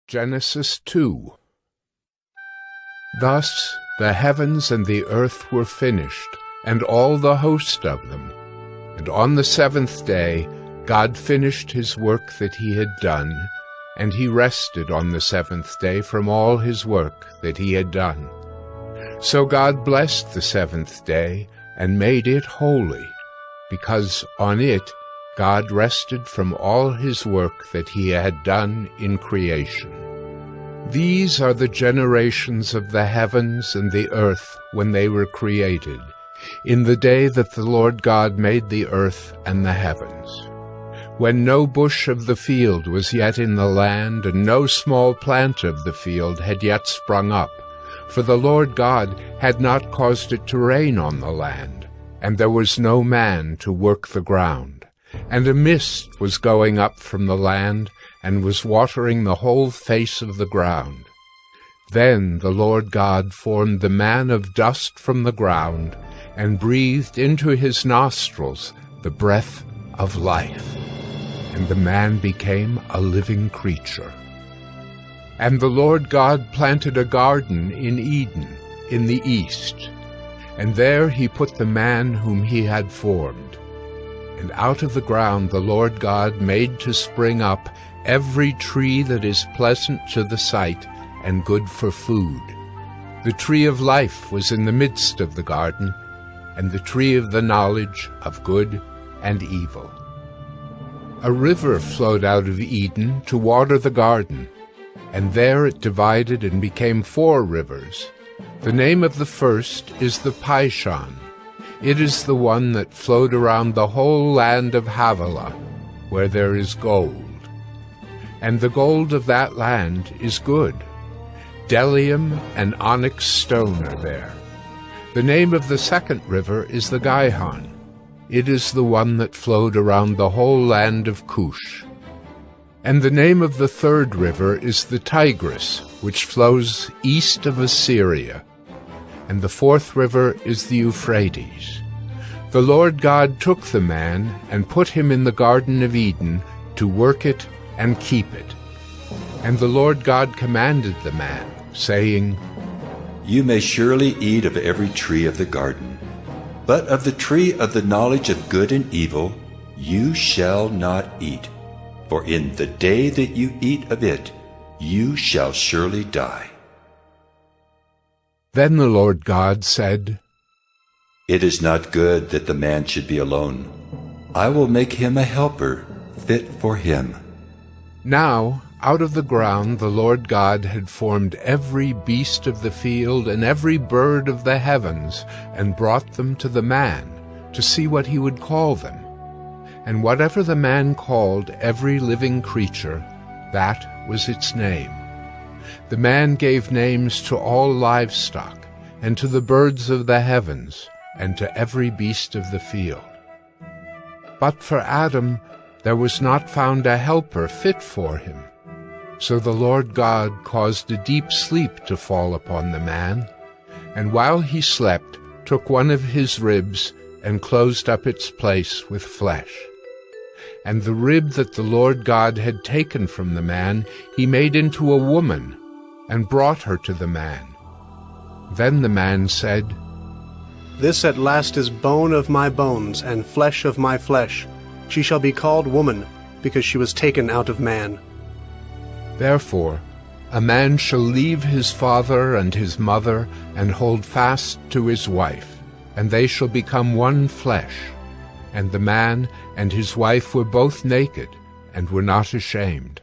Genesis 2. Thus the heavens and the earth were finished, and all the host of them. And on the seventh day God finished his work that he had done, and he rested on the seventh day from all his work that he had done. So God blessed the seventh day and made it holy, because on it God rested from all his work that he had done in creation. These are the generations of the heavens and the earth when they were created, in the day that the Lord God made the earth and the heavens. When no bush of the field was yet in the land, and no small plant of the field had yet sprung up, for the Lord God had not caused it to rain on the land, and there was no man to work the ground. And a mist was going up from the land, and was watering the whole face of the ground. Then the Lord God formed the man of dust from the ground, and breathed into his nostrils the breath of life. And the man became a living creature. And the Lord God planted a garden in Eden, in the east, and there he put the man whom he had formed. And out of the ground the Lord God made to spring up every tree that is pleasant to the sight and good for food. The tree of life was in the midst of the garden, and the tree of the knowledge of good and evil. A river flowed out of Eden to water the garden, and there it divided and became 4 rivers. The name of the first is the Pishon. It is the one that flowed around the whole land of Havilah, where there is gold. And the gold of that land is good. Bdellium and onyx stone are there. The name of the second river is the Gihon. It is the one that flowed around the whole land of Cush. And the name of the third river is the Tigris, which flows east of Assyria. And the fourth river is the Euphrates. The Lord God took the man and put him in the Garden of Eden to work it and keep it. And the Lord God commanded the man, saying, You may surely eat of every tree of the garden, but of the tree of the knowledge of good and evil you shall not eat, for in the day that you eat of it you shall surely die. Then the Lord God said, It is not good that the man should be alone. I will make him a helper fit for him. Now out of the ground the Lord God had formed every beast of the field and every bird of the heavens, and brought them to the man, to see what he would call them. And whatever the man called every living creature, that was its name. The man gave names to all livestock, and to the birds of the heavens, and to every beast of the field. But for Adam there was not found a helper fit for him. So the Lord God caused a deep sleep to fall upon the man, and while he slept took one of his ribs and closed up its place with flesh. And the rib that the Lord God had taken from the man he made into a woman, and brought her to the man. Then the man said, This at last is bone of my bones, and flesh of my flesh. She shall be called woman, because she was taken out of man. Therefore a man shall leave his father and his mother, and hold fast to his wife, and they shall become one flesh. And the man and his wife were both naked, and were not ashamed.